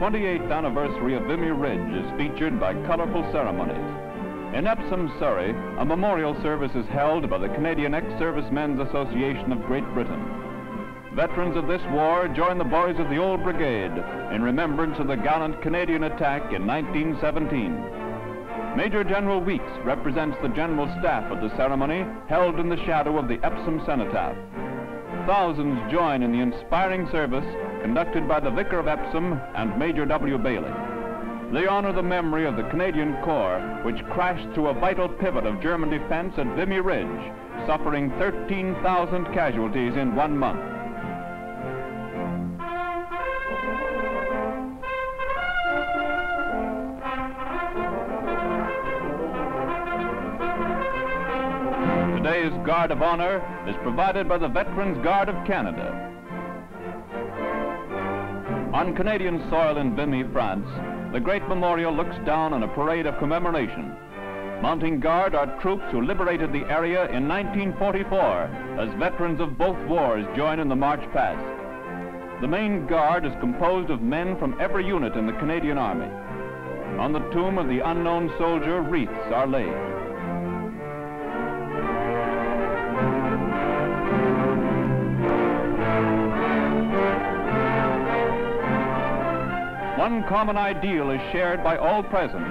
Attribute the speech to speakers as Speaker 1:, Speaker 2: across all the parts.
Speaker 1: 28th anniversary of Vimy Ridge is featured by colorful ceremonies. In Epsom, Surrey, a memorial service is held by the Canadian Ex-Servicemen's Association of Great Britain. Veterans of this war join the boys of the Old Brigade in remembrance of the gallant Canadian attack in 1917. Major General Weeks represents the General Staff at the ceremony held in the shadow of the Epsom Cenotaph. Thousands join in the inspiring service conducted by the Vicar of Epsom and Major W. Bailey. They honor the memory of the Canadian Corps, which crashed through a vital pivot of German defense at Vimy Ridge, suffering 13,000 casualties in 1 month. Today's Guard of Honor is provided by the Veterans Guard of Canada. On Canadian soil in Vimy, France, the great memorial looks down on a parade of commemoration. Mounting guard are troops who liberated the area in 1944 as veterans of both wars join in the march past. The main guard is composed of men from every unit in the Canadian Army. On the tomb of the unknown soldier, wreaths are laid. One common ideal is shared by all present.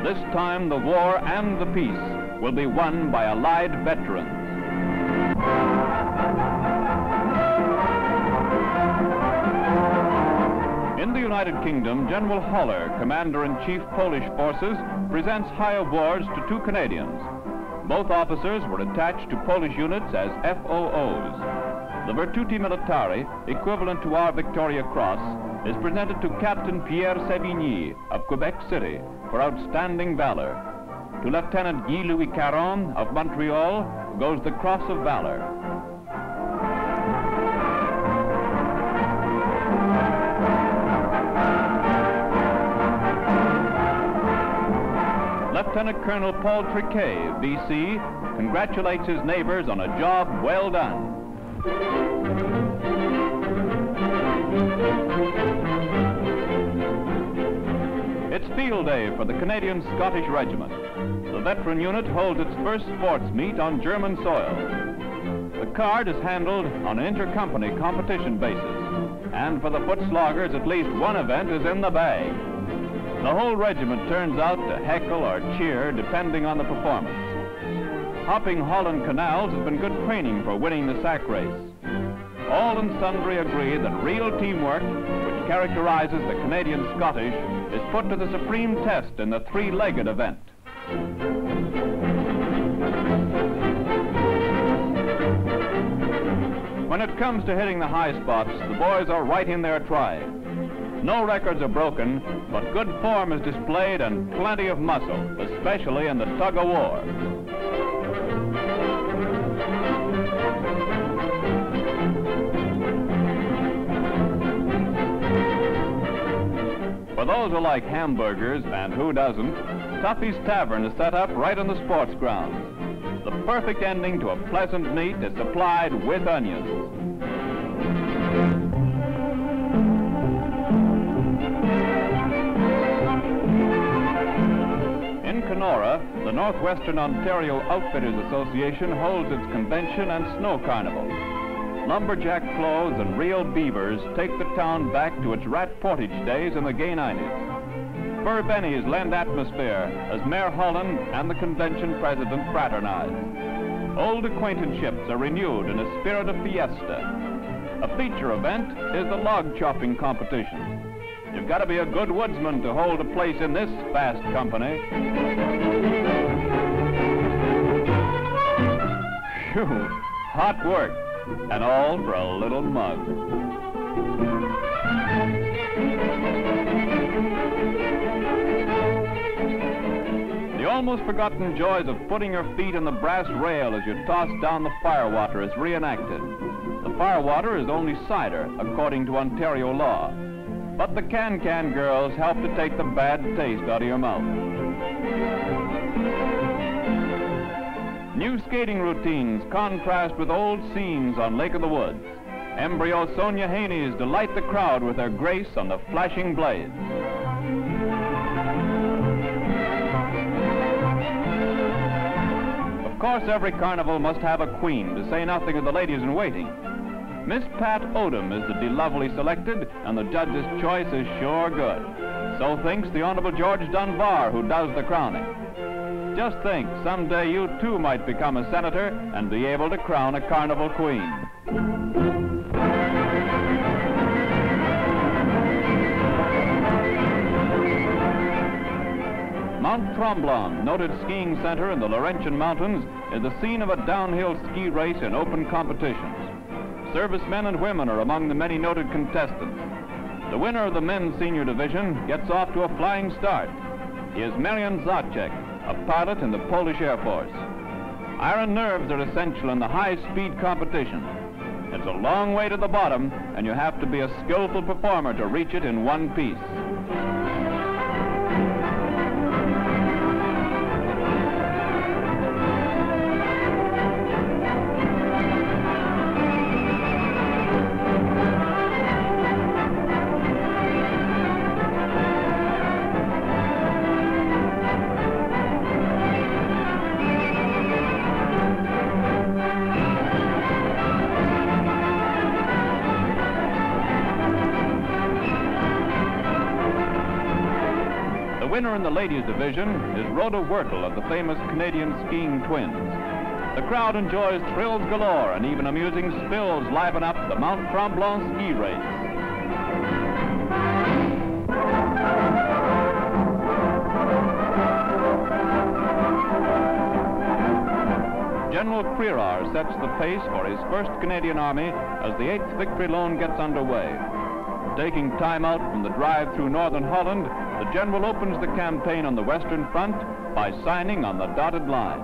Speaker 1: This time, the war and the peace will be won by allied veterans. In the United Kingdom, General Holler, Commander-in-Chief Polish Forces, presents high awards to 2 Canadians. Both officers were attached to Polish units as FOOs. The Virtuti Militari, equivalent to our Victoria Cross, is presented to Captain Pierre Sévigny of Quebec City for outstanding valor. To Lieutenant Guy-Louis Caron of Montreal goes the Cross of Valor. Lieutenant Colonel Paul Triquet, V.C., congratulates his neighbors on a job well done. It's field day for the Canadian Scottish Regiment. The veteran unit holds its first sports meet on German soil. The card is handled on an inter-company competition basis, and for the foot sloggers, at least one event is in the bag. The whole regiment turns out to heckle or cheer depending on the performance. Hopping Holland canals has been good training for winning the sack race. All and sundry agree that real teamwork, which characterizes the Canadian Scottish, is put to the supreme test in the 3-legged event. When it comes to hitting the high spots, the boys are right in their stride. No records are broken, but good form is displayed and plenty of muscle, especially in the tug-of-war. For those who like hamburgers, and who doesn't, Tuffy's Tavern is set up right on the sports grounds. The perfect ending to a pleasant meat is supplied with onions. In Kenora, the Northwestern Ontario Outfitters Association holds its convention and snow carnival. Lumberjack clothes and real beavers take the town back to its rat portage days in the gay 90s. Fur bennies lend atmosphere as Mayor Holland and the convention president fraternize. Old acquaintanceships are renewed in a spirit of fiesta. A feature event is the log chopping competition. You've got to be a good woodsman to hold a place in this fast company. Phew, hot work. And all for a little mug. The almost forgotten joys of putting your feet on the brass rail as you toss down the firewater is reenacted. The firewater is only cider, according to Ontario law. But the can-can girls help to take the bad taste out of your mouth. New skating routines contrast with old scenes on Lake of the Woods. Embryo Sonia Haney's delight the crowd with their grace on the flashing blades. Of course, every carnival must have a queen, to say nothing of the ladies in waiting. Miss Pat Odom is the de-lovely selected, and the judge's choice is sure good. So thinks the Honorable George Dunbar, who does the crowning. Just think, someday you too might become a senator and be able to crown a carnival queen. Mount Tremblant, noted skiing center in the Laurentian Mountains, is the scene of a downhill ski race in open competitions. Servicemen and women are among the many noted contestants. The winner of the men's senior division gets off to a flying start. He is Marian Zacek, a pilot in the Polish Air Force. Iron nerves are essential in the high-speed competition. It's a long way to the bottom, and you have to be a skillful performer to reach it in one piece. The winner in the ladies' division is Rhoda Wirtle of the famous Canadian skiing twins. The crowd enjoys thrills galore, and even amusing spills liven up the Mount Tremblant ski race. General Crerar sets the pace for his 1st Canadian Army as the 8th Victory Loan gets underway. Taking time out from the drive through northern Holland, the general opens the campaign on the Western Front by signing on the dotted line.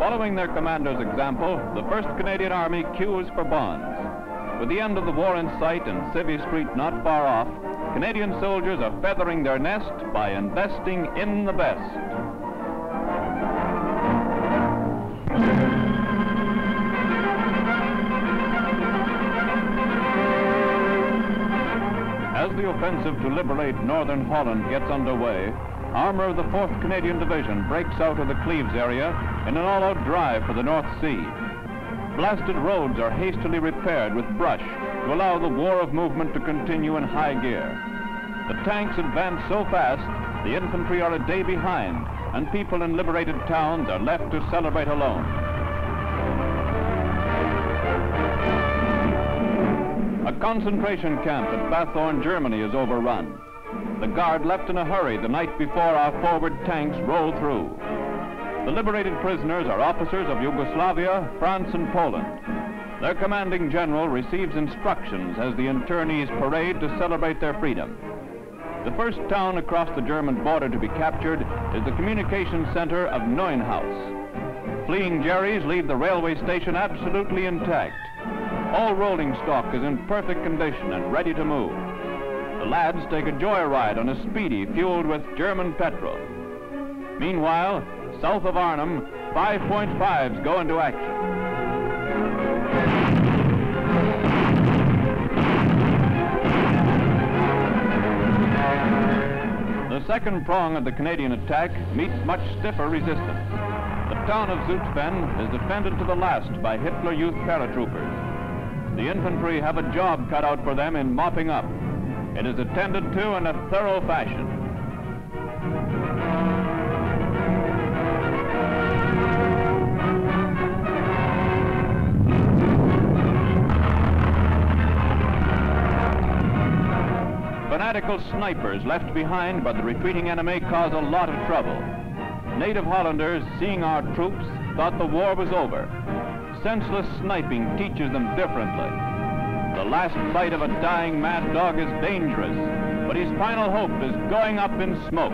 Speaker 1: Following their commander's example, the 1st Canadian Army queues for bonds. With the end of the war in sight and Civvy Street not far off, Canadian soldiers are feathering their nest by investing in the best. As the offensive to liberate northern Holland gets underway, armor of the 4th Canadian Division breaks out of the Cleves area in an all-out drive for the North Sea. Blasted roads are hastily repaired with brush to allow the war of movement to continue in high gear. The tanks advance so fast, the infantry are a day behind, and people in liberated towns are left to celebrate alone. A concentration camp at Bathorn, Germany is overrun. The guard left in a hurry the night before our forward tanks roll through. The liberated prisoners are officers of Yugoslavia, France, and Poland. Their commanding general receives instructions as the internees parade to celebrate their freedom. The first town across the German border to be captured is the communication center of Neuenhaus. Fleeing Jerrys leave the railway station absolutely intact. All rolling stock is in perfect condition and ready to move. The lads take a joyride on a Speedy fueled with German petrol. Meanwhile, south of Arnhem, 5.5s go into action. The second prong of the Canadian attack meets much stiffer resistance. The town of Zutphen is defended to the last by Hitler Youth paratroopers. The infantry have a job cut out for them in mopping up. It is attended to in a thorough fashion. Fanatical snipers left behind by the retreating enemy cause a lot of trouble. Native Hollanders, seeing our troops, thought the war was over. Senseless sniping teaches them differently. The last bite of a dying mad dog is dangerous, but his final hope is going up in smoke.